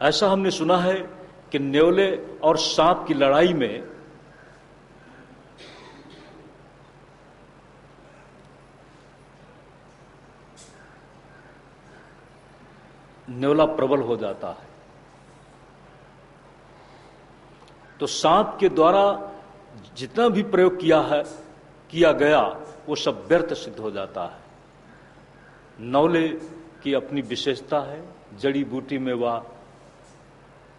ऐसा हमने सुना है कि न्योले और सांप की लड़ाई में न्योला प्रबल हो जाता है, तो सांप के द्वारा जितना भी प्रयोग किया गया वो सब व्यर्थ सिद्ध हो जाता है। न्योले की अपनी विशेषता है, जड़ी बूटी में वह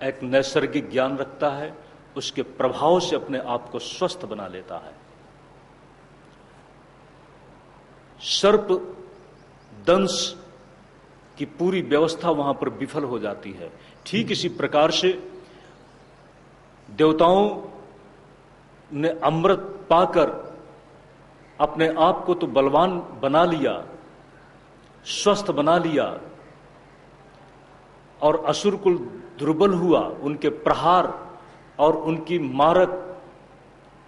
एक नैसर्गिक ज्ञान रखता है, उसके प्रभाव से अपने आप को स्वस्थ बना लेता है। सर्प दंश की पूरी व्यवस्था वहां पर विफल हो जाती है। ठीक इसी प्रकार से देवताओं ने अमृत पाकर अपने आप को तो बलवान बना लिया, स्वस्थ बना लिया, और असुर कुल दुर्बल हुआ, उनके प्रहार और उनकी मारक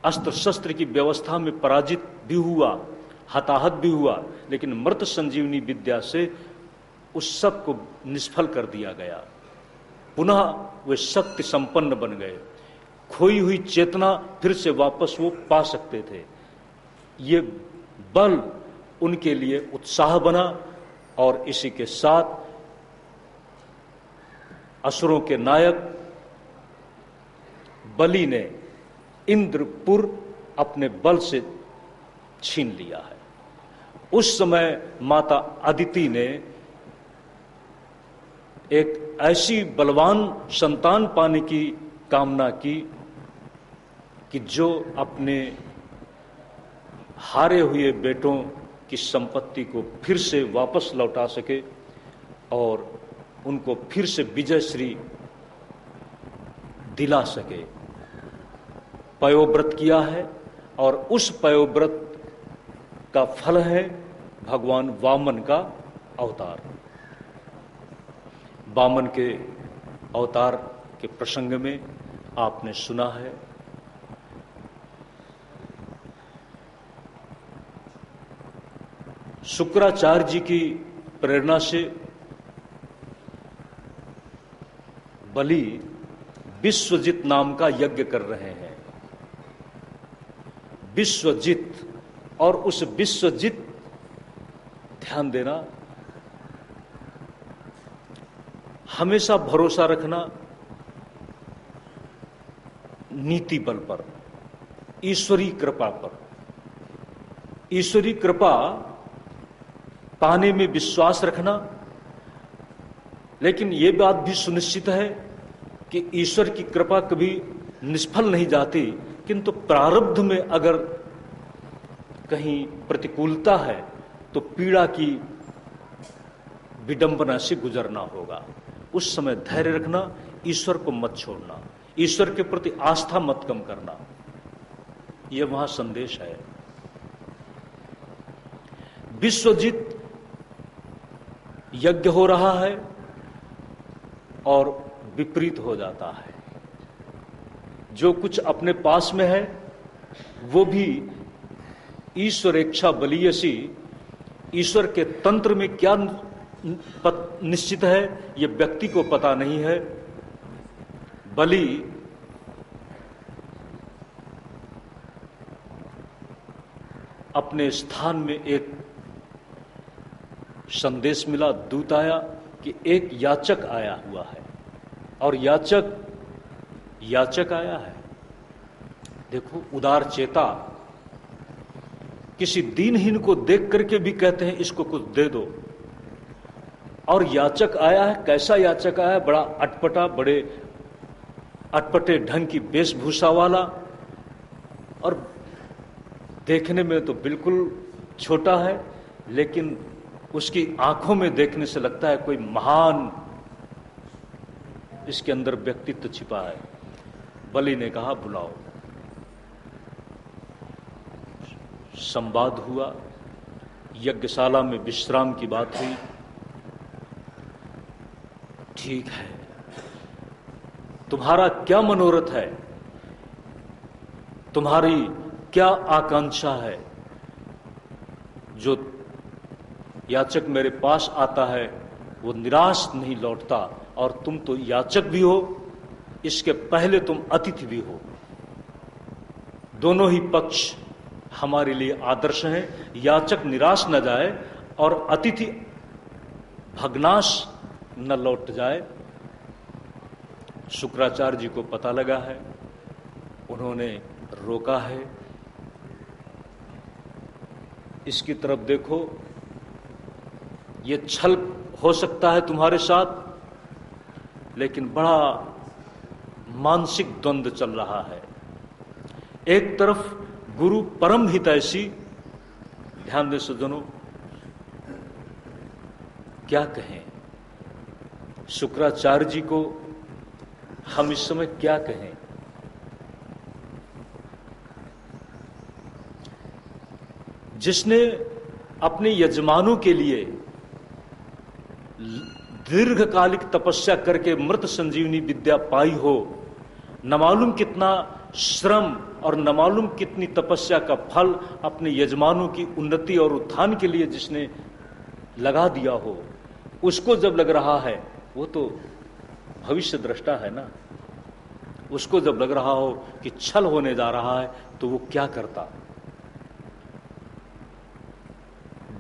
अस्त्र शस्त्र की व्यवस्था में पराजित भी हुआ, हताहत भी हुआ, लेकिन मृत संजीवनी विद्या से उस सब को निष्फल कर दिया गया। पुनः वे शक्ति संपन्न बन गए, खोई हुई चेतना फिर से वापस वो पा सकते थे। ये बल उनके लिए उत्साह बना, और इसी के साथ असुरों के नायक बलि ने इंद्रपुर अपने बल से छीन लिया है। उस समय माता अदिति ने एक ऐसी बलवान संतान पाने की कामना की कि जो अपने हारे हुए बेटों की संपत्ति को फिर से वापस लौटा सके और उनको फिर से विजयश्री दिला सके। पयोव्रत किया है, और उस पयोव्रत का फल है भगवान वामन का अवतार। वामन के अवतार के प्रसंग में आपने सुना है शुक्राचार्य जी की प्रेरणा से बलि विश्वजित नाम का यज्ञ कर रहे हैं। विश्वजित, और उस विश्वजित, ध्यान देना, हमेशा भरोसा रखना नीति बल पर, ईश्वरी कृपा पर। ईश्वरी कृपा पाने में विश्वास रखना, लेकिन यह बात भी सुनिश्चित है कि ईश्वर की कृपा कभी निष्फल नहीं जाती, किंतु प्रारब्ध में अगर कहीं प्रतिकूलता है तो पीड़ा की विडंबना से गुजरना होगा। उस समय धैर्य रखना, ईश्वर को मत छोड़ना, ईश्वर के प्रति आस्था मत कम करना, यह वहां संदेश है। विश्वजित यज्ञ हो रहा है और विपरीत हो जाता है। जो कुछ अपने पास में है वो भी ईश्वर इच्छा बलीयसी, ईश्वर के तंत्र में क्या निश्चित है ये व्यक्ति को पता नहीं है। बलि अपने स्थान में एक संदेश मिला, दूत आया कि एक याचक आया हुआ है, और याचक आया है। देखो उदार चेता, किसी दीनहीन को देख करके भी कहते हैं इसको कुछ दे दो, और याचक आया है। कैसा याचक आया है? बड़ा अटपटा, बड़े अटपटे ढंग की वेशभूषा वाला, और देखने में तो बिल्कुल छोटा है, लेकिन उसकी आंखों में देखने से लगता है कोई महान इसके अंदर व्यक्तित्व छिपा है। बलि ने कहा बुलाओ। संवाद हुआ, यज्ञशाला में विश्राम की बात हुई। ठीक है, तुम्हारा क्या मनोरथ है, तुम्हारी क्या आकांक्षा है? जो याचक मेरे पास आता है वो निराश नहीं लौटता, और तुम तो याचक भी हो, इसके पहले तुम अतिथि भी हो। दोनों ही पक्ष हमारे लिए आदर्श हैं। याचक निराश न जाए और अतिथि भग्नाश न लौट जाए। शुक्राचार्य जी को पता लगा है, उन्होंने रोका है। इसकी तरफ देखो, ये छल हो सकता है तुम्हारे साथ, लेकिन बड़ा मानसिक द्वंद्व चल रहा है। एक तरफ गुरु परम हितैषी, ध्यान दे सज्जनों, क्या कहें शुक्राचार्य जी को, हम इस समय क्या कहें। जिसने अपने यजमानों के लिए दीर्घकालिक तपस्या करके मृत संजीवनी विद्या पाई हो, न मालूम कितना श्रम और न मालूम कितनी तपस्या का फल अपने यजमानों की उन्नति और उत्थान के लिए जिसने लगा दिया हो, उसको जब लग रहा है, वो तो भविष्य दृष्टा है ना, उसको जब लग रहा हो कि छल होने जा रहा है, तो वो क्या करता।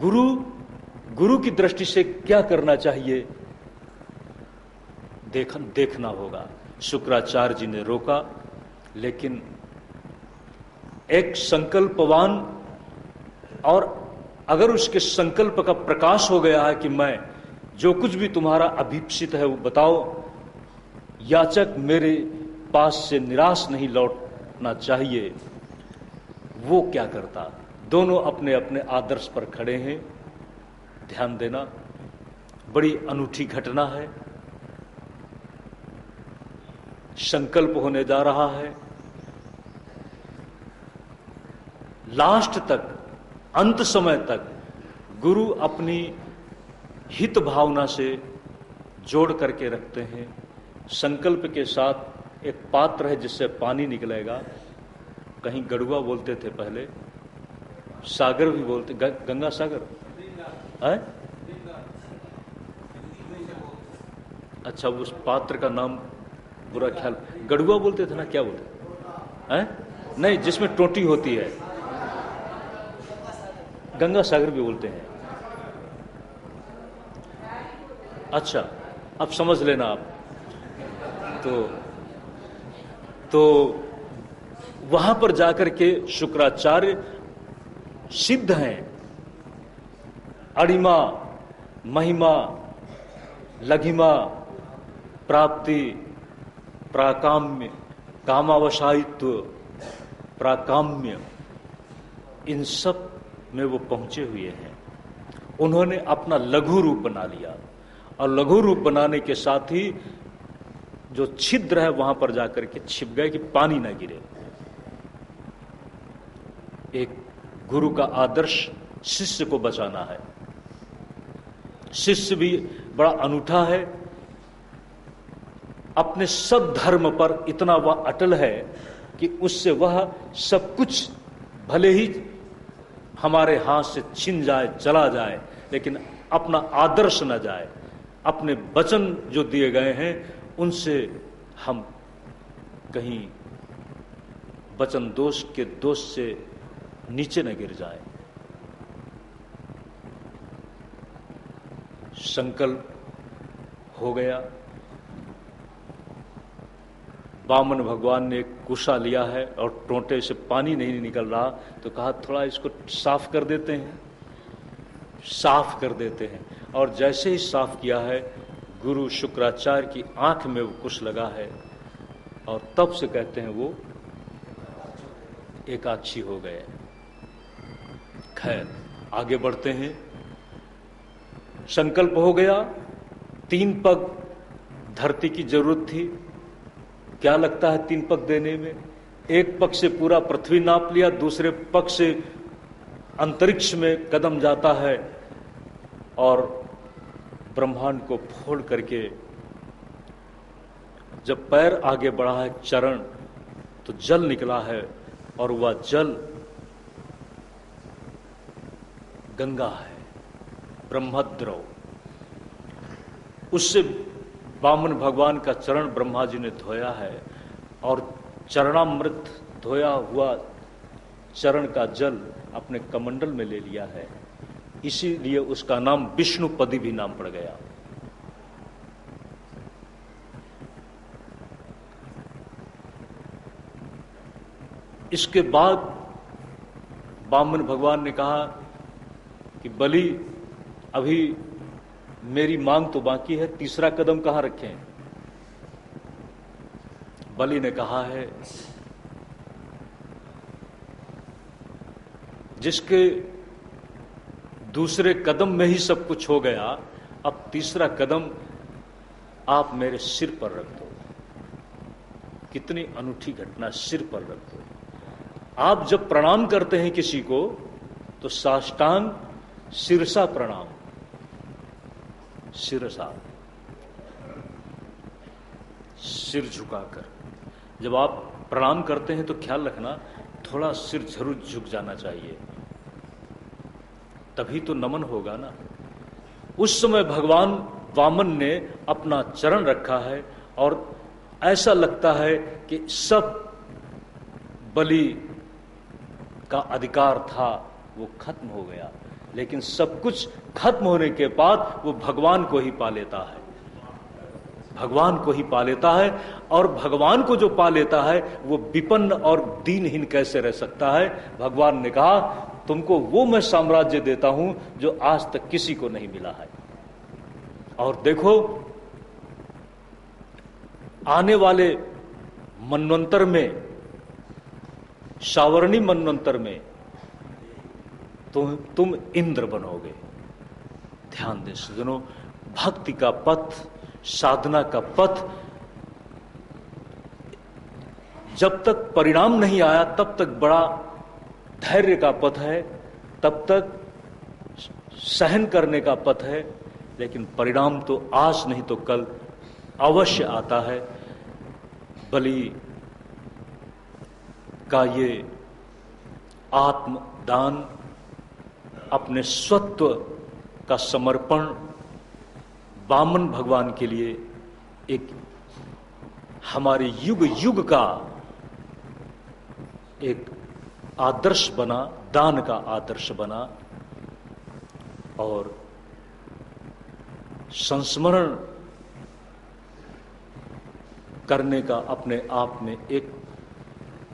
गुरु की दृष्टि से क्या करना चाहिए, देखना होगा। शुक्राचार्य जी ने रोका, लेकिन एक संकल्पवान, और अगर उसके संकल्प का प्रकाश हो गया है कि मैं जो कुछ भी तुम्हारा अभीप्सित है वो बताओ, याचक मेरे पास से निराश नहीं लौटना चाहिए, वो क्या करता। दोनों अपने अपने आदर्श पर खड़े हैं। ध्यान देना, बड़ी अनूठी घटना है। संकल्प होने जा रहा है, लास्ट तक, अंत समय तक गुरु अपनी हित भावना से जोड़ करके रखते हैं। संकल्प के साथ एक पात्र है जिससे पानी निकलेगा। कहीं गड़ुआ बोलते थे पहले, सागर भी बोलते, गंगा सागर है? अच्छा, उस पात्र का नाम बुरा ख्याल, गड़ुआ बोलते थे ना, क्या बोलते हैं? नहीं, जिसमें टोटी होती है, गंगा सागर भी बोलते हैं। अच्छा, अब समझ लेना आप। तो वहां पर जाकर के शुक्राचार्य सिद्ध हैं। अणिमा, महिमा, लघिमा, प्राप्ति, प्राकाम्य, कामावसायित्व, प्राकाम्य, इन सब में वो पहुंचे हुए हैं। उन्होंने अपना लघु रूप बना लिया, और लघु रूप बनाने के साथ ही जो छिद्र है वहां पर जाकर के छिप गए कि पानी ना गिरे। एक गुरु का आदर्श शिष्य को बचाना है। शिष्य भी बड़ा अनूठा है, अपने सब धर्म पर इतना वह अटल है कि उससे वह सब कुछ भले ही हमारे हाथ से छिन जाए, चला जाए, लेकिन अपना आदर्श न जाए। अपने वचन जो दिए गए हैं उनसे हम कहीं वचन दोष के दोष से नीचे न गिर जाए। संकल्प हो गया। वामन भगवान ने एक कुशा लिया है और टोंटे से पानी नहीं निकल रहा, तो कहा थोड़ा इसको साफ कर देते हैं। साफ कर देते हैं, और जैसे ही साफ किया है, गुरु शुक्राचार्य की आंख में वो कुश लगा है, और तब से कहते हैं वो एकाक्षी हो गए। खैर, आगे बढ़ते हैं। संकल्प हो गया, 3 पग धरती की जरूरत थी। क्या लगता है 3 पग देने में? एक पग से पूरा पृथ्वी नाप लिया, दूसरे पग से अंतरिक्ष में कदम जाता है और ब्रह्मांड को फोड़ करके जब पैर आगे बढ़ा है चरण, तो जल निकला है, और वह जल गंगा है, ब्रह्मद्रव। उससे वामन भगवान का चरण ब्रह्मा जी ने धोया है और चरणामृत धोया हुआ चरण का जल अपने कमंडल में ले लिया है, इसीलिए उसका नाम विष्णुपदी भी नाम पड़ गया। इसके बाद वामन भगवान ने कहा कि बलि, अभी मेरी मांग तो बाकी है, तीसरा कदम कहां रखें? बलि ने कहा है, जिसके दूसरे कदम में ही सब कुछ हो गया, अब तीसरा कदम आप मेरे सिर पर रख दो। कितनी अनूठी घटना, सिर पर रख दो। आप जब प्रणाम करते हैं किसी को तो साष्टांग सिरसा प्रणाम, सिरसा, सिर झुकाकर। जब आप प्रणाम करते हैं तो ख्याल रखना थोड़ा सिर जरूर झुक जाना चाहिए, तभी तो नमन होगा ना। उस समय भगवान वामन ने अपना चरण रखा है और ऐसा लगता है कि सब बलि का अधिकार था वो खत्म हो गया, लेकिन सब कुछ खत्म होने के बाद वो भगवान को ही पा लेता है, भगवान को ही पा लेता है। और भगवान को जो पा लेता है वो विपन्न और दीनहीन कैसे रह सकता है? भगवान ने कहा, तुमको वो मैं साम्राज्य देता हूं जो आज तक किसी को नहीं मिला है। और देखो, आने वाले मनवंतर में, सावर्णी मनवंतर में तुम इंद्र बनोगे। ध्यान दे सज्जनों, भक्ति का पथ, साधना का पथ जब तक परिणाम नहीं आया तब तक बड़ा धैर्य का पथ है, तब तक सहन करने का पथ है, लेकिन परिणाम तो आज नहीं तो कल अवश्य आता है। बलि का ये आत्मदान, अपने स्वत्व का समर्पण वामन भगवान के लिए एक हमारे युग युग का एक आदर्श बना, दान का आदर्श बना। और संस्मरण करने का अपने आप में एक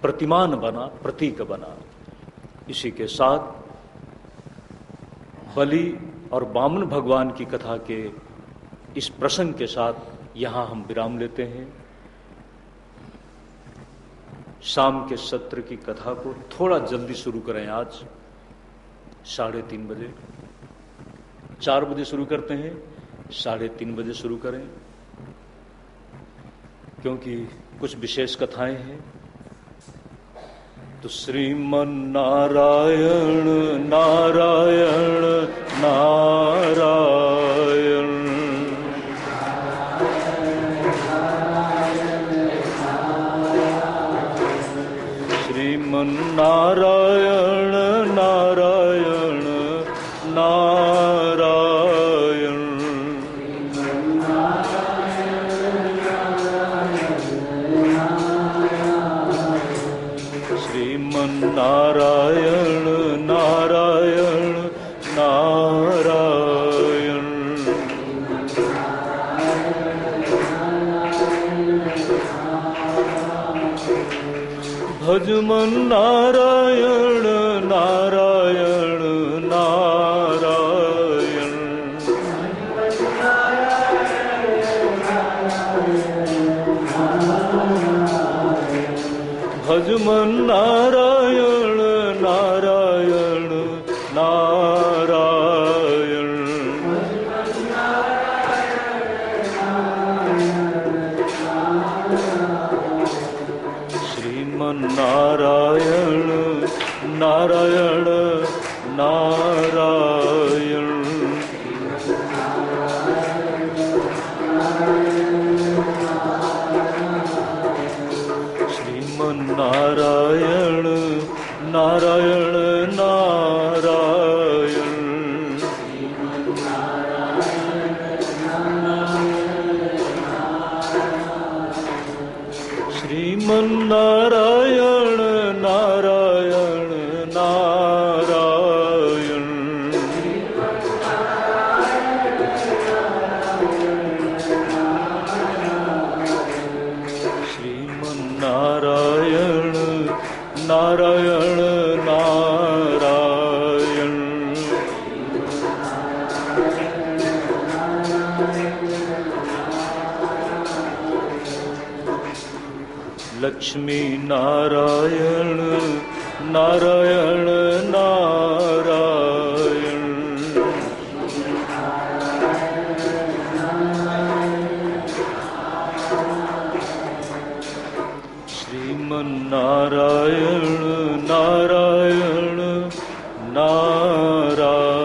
प्रतिमान बना, प्रतीक बना। इसी के साथ बलि और वामन भगवान की कथा के इस प्रसंग के साथ यहां हम विराम लेते हैं। शाम के सत्र की कथा को थोड़ा जल्दी शुरू करें, आज 3:30 बजे। 4 बजे शुरू करते हैं, 3:30 बजे शुरू करें, क्योंकि कुछ विशेष कथाएं हैं। तो श्रीमन नारायण नारायण नारायण, श्रीमन नारायण नारायण नारायण, श्रीमन नारायण नारायण नारायण, भजमन नारायण नारायण नारायण, भजमन नारायण नारायण नारायण, श्रीमन नारायण नारायण नारायण, श्रीमन नारायण लक्ष्मी नारायण नारायण नारायण। श्रीमन नारायण नारायण नारायण।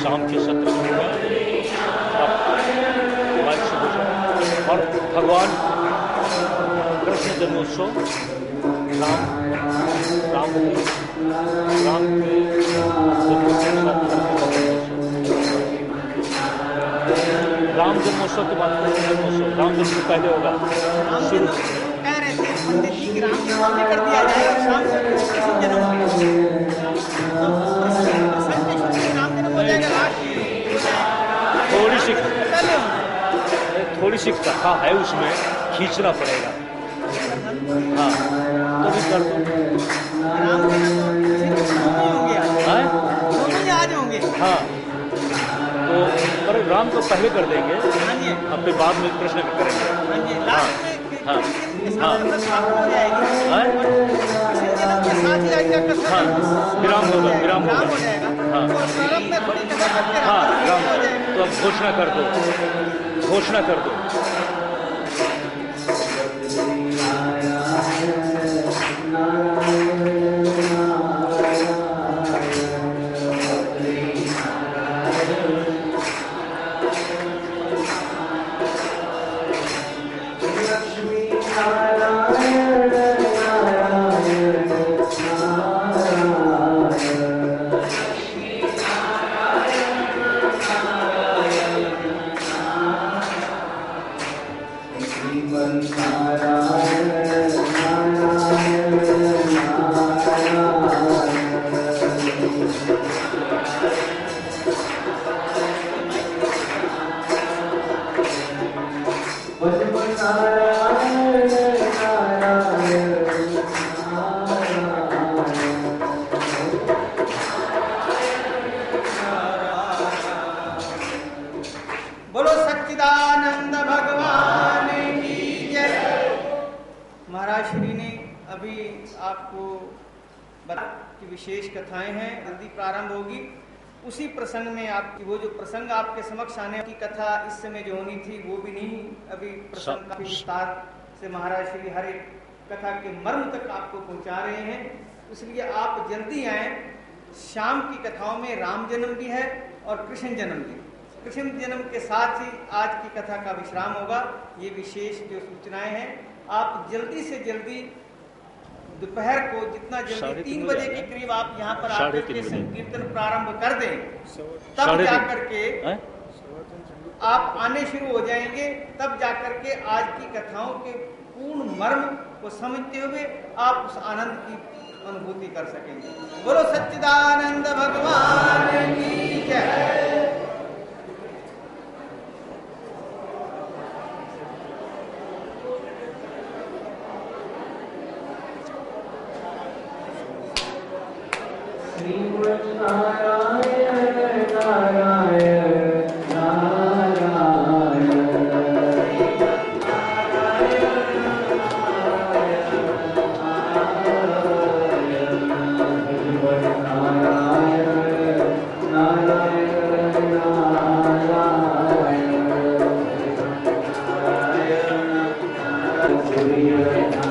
शाम के सत्र में और भगवान कृष्ण जन्मोत्सव राम के राम जन्मोत्सव के बाद कृष्ण जन्मोत्सव, राम जन्म पहले होगा शुरू। कह रहे थे पंडित जी कि राम जन्म में कर दिया जाए और शाम को कृष्ण जन्म राम जन्म हो जाएगा लास्ट थोड़ी सी कथा है उसमें, खींचना पड़ेगा। हाँ तो भी कर दो। राम जन्म होंगे आज होंगे। हाँ तो पर राम तो पहले कर देंगे, हाँ जी, अब फिर बाद में कृष्ण का करेंगे। हाँ जी, लास्ट में हाँ हाँ हो जाएगी, कृष्ण जन्म के साथ ही आएगा कृष्ण विराम होगा, विराम हो होगा। जाएगा। हाँ और प्रारंभ में थोड़ी कथा करके हाँ राम राम हो जाएगा। तो अब घोषणा कर दो, घोषणा कर दो। बोलो सच्चिदानंद भगवान की जय। महाराज श्री ने अभी आपको बता कि विशेष कथाएं हैं, जल्दी प्रारंभ होगी। उसी प्रसंग में आपकी वो जो प्रसंग आपके समक्ष आने की कथा इस समय जो होनी थी वो भी नहीं, अभी प्रसंग का विस्तार से महाराज श्री हर एक कथा के मर्म तक आपको पहुंचा रहे हैं। इसलिए आप जल्दी आए। शाम की कथाओं में राम जन्म भी है और कृष्ण जन्म भी। कृष्ण जन्म के साथ ही आज की कथा का विश्राम होगा। ये विशेष जो सूचनाएं हैं, आप जल्दी से जल्दी दोपहर को जितना जल्दी 3 बजे के करीब आप यहाँ पर आकर के संकीर्तन प्रारंभ कर दें, तब जाकर के आप आने शुरू हो जाएंगे। तब जाकर के आज की कथाओं के पूर्ण मर्म को समझते हुए आप उस आनंद की अनुभूति कर सकेंगे। बोलो सच्चिदानंद भगवान की जय। Hare